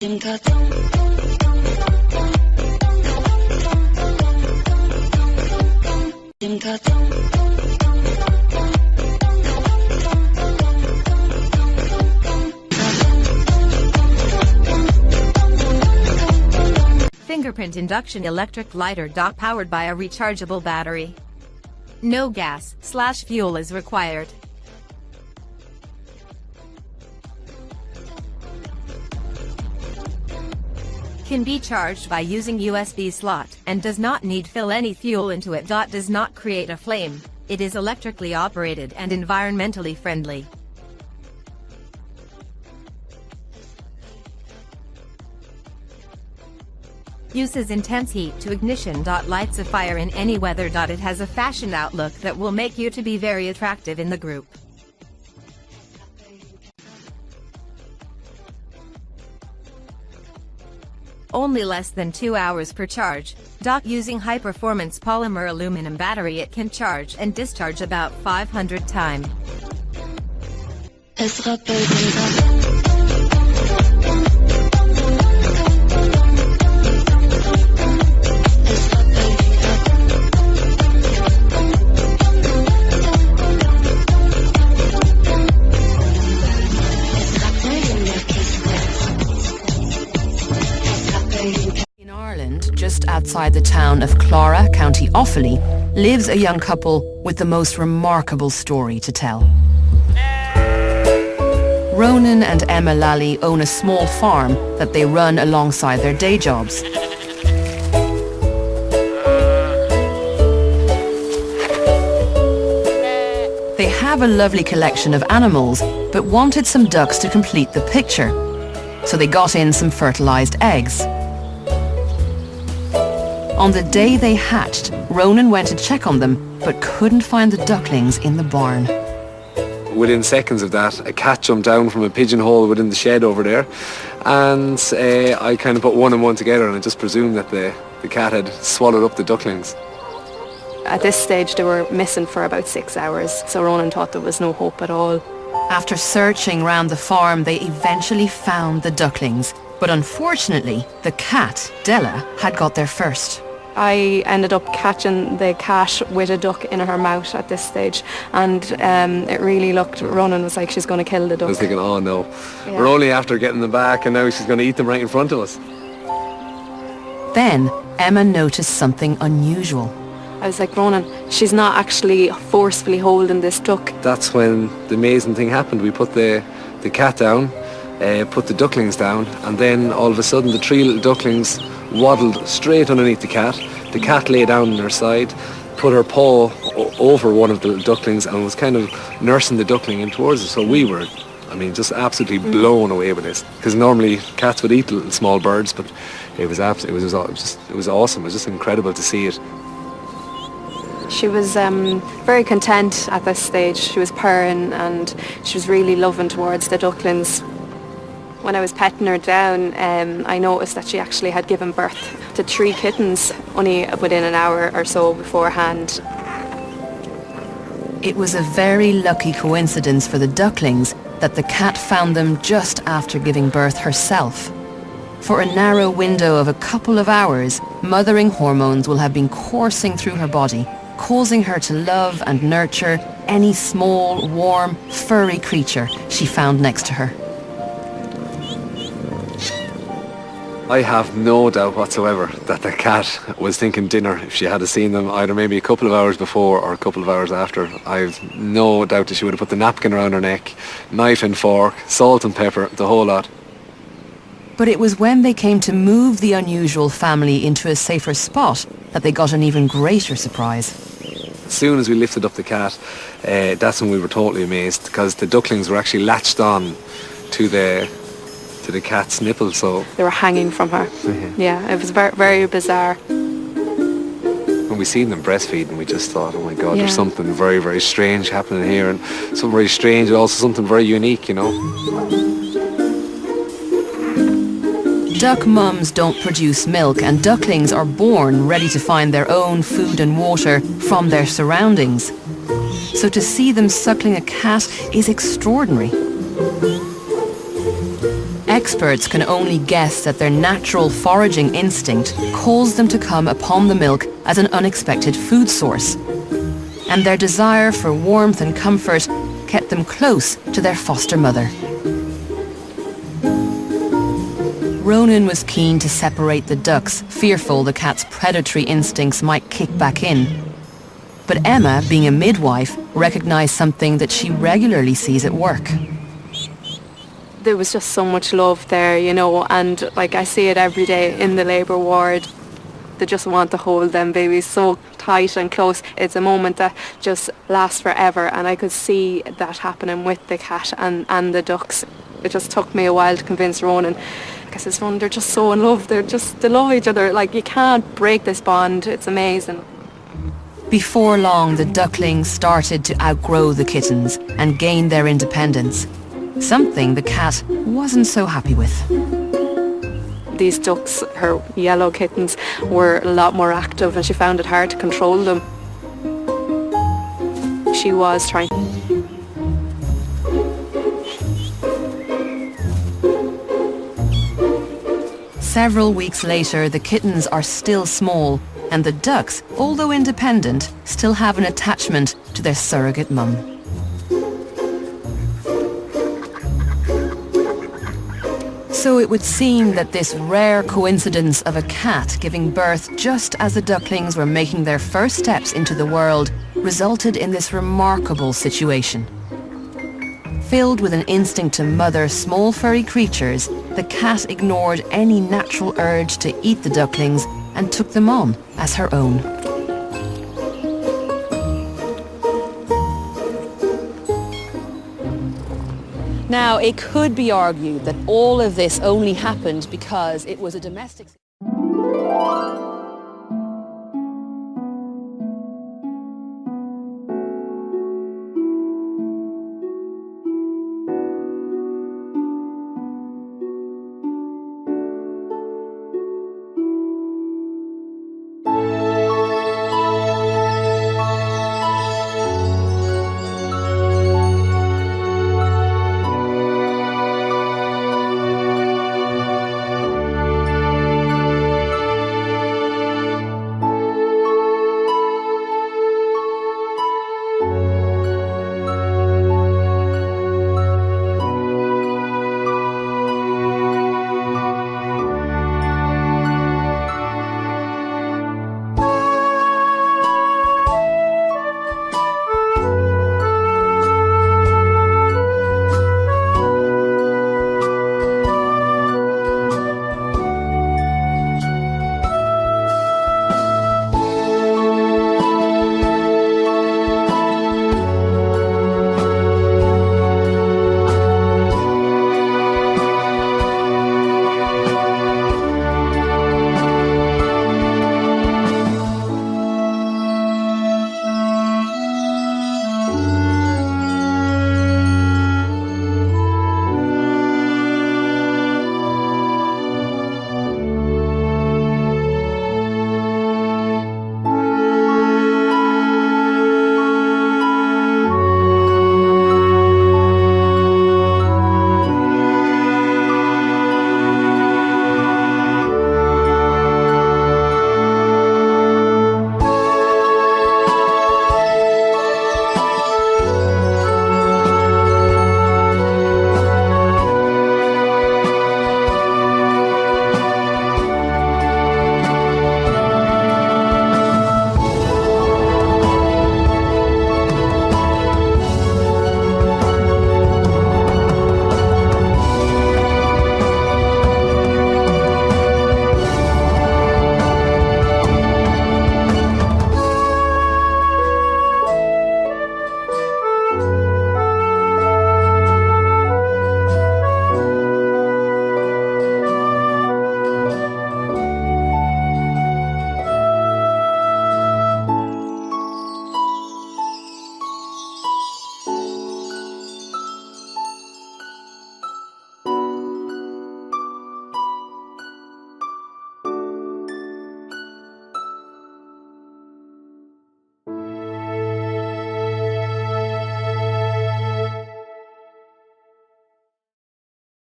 Fingerprint induction electric lighter dock powered by a rechargeable battery. No gas/fuel is required. Can be charged by using USB slot and does not need fill any fuel into it. Does not create a flame. It is electrically operated and environmentally friendly. Uses intense heat to ignition. Lights a fire in any weather. It has a fashion outlook that will make you to be very attractive in the group. Only less than 2 hours per charge. Using high-performance polymer aluminum battery, it can charge and discharge about 500 times. Just outside the town of Clara, County Offaly, lives a young couple with the most remarkable story to tell. Ronan and Emma Lally own a small farm that they run alongside their day jobs. They have a lovely collection of animals, but wanted some ducks to complete the picture. So they got in some fertilized eggs. On the day they hatched, Ronan went to check on them, but couldn't find the ducklings in the barn. Within seconds of that, a cat jumped down from a pigeonhole within the shed over there, and I kind of put one and one together, and I just presumed that the cat had swallowed up the ducklings. At this stage they were missing for about 6 hours, so Ronan thought there was no hope at all. After searching round the farm, they eventually found the ducklings, but unfortunately, the cat, Della, had got there first. I ended up catching the cat with a duck in her mouth at this stage, and it really looked, Ronan was like, she's going to kill the duck. I was thinking, oh no, yeah. We're only after getting them back and now she's going to eat them right in front of us. Then Emma noticed something unusual. I was like, Ronan, she's not actually forcefully holding this duck. That's when the amazing thing happened. We put the cat down, put the ducklings down, and then all of a sudden the 3 little ducklings waddled straight underneath the cat. The cat lay down on her side, put her paw over one of the ducklings and was kind of nursing the duckling in towards us. So we were, I mean, just absolutely blown away with this. Because normally cats would eat little small birds, but it was awesome. It was just incredible to see it. She was very content at this stage. She was purring and she was really loving towards the ducklings. When I was petting her down, I noticed that she actually had given birth to 3 kittens only within an hour or so beforehand. It was a very lucky coincidence for the ducklings that the cat found them just after giving birth herself. For a narrow window of a couple of hours, mothering hormones will have been coursing through her body, causing her to love and nurture any small, warm, furry creature she found next to her. I have no doubt whatsoever that the cat was thinking dinner if she had seen them either maybe a couple of hours before or a couple of hours after. I've no doubt that she would have put the napkin around her neck, knife and fork, salt and pepper, the whole lot. But it was when they came to move the unusual family into a safer spot that they got an even greater surprise. As soon as we lifted up the cat, that's when we were totally amazed, because the ducklings were actually latched on to the cat's nipple, so they were hanging from her. Yeah, it was very, very bizarre. When we seen them breastfeeding, we just thought, oh my God, there's something very, very strange happening here, and something very strange and also something very unique, you know. Duck mums don't produce milk, and ducklings are born ready to find their own food and water from their surroundings. So to see them suckling a cat is extraordinary. experts can only guess that their natural foraging instinct caused them to come upon the milk as an unexpected food source, and their desire for warmth and comfort kept them close to their foster mother. Ronan was keen to separate the ducks, fearful the cat's predatory instincts might kick back in. But Emma, being a midwife, recognised something that she regularly sees at work. There was just so much love there, you know, and like I see it every day in the labour ward. They just want to hold them babies so tight and close. It's a moment that just lasts forever, and I could see that happening with the cat and the ducks. It just took me a while to convince Ronan. I says, Ronan, they're just so in love. They love each other. Like, you can't break this bond. It's amazing. Before long, the ducklings started to outgrow the kittens and gain their independence, something the cat wasn't so happy with. These ducks, her yellow kittens, were a lot more active, and she found it hard to control them. She was trying. Several weeks later, the kittens are still small, and the ducks, although independent, still have an attachment to their surrogate mum. So it would seem that this rare coincidence of a cat giving birth just as the ducklings were making their first steps into the world resulted in this remarkable situation. Filled with an instinct to mother small furry creatures, the cat ignored any natural urge to eat the ducklings and took them on as her own. Now, it could be argued that all of this only happened because it was a domestic...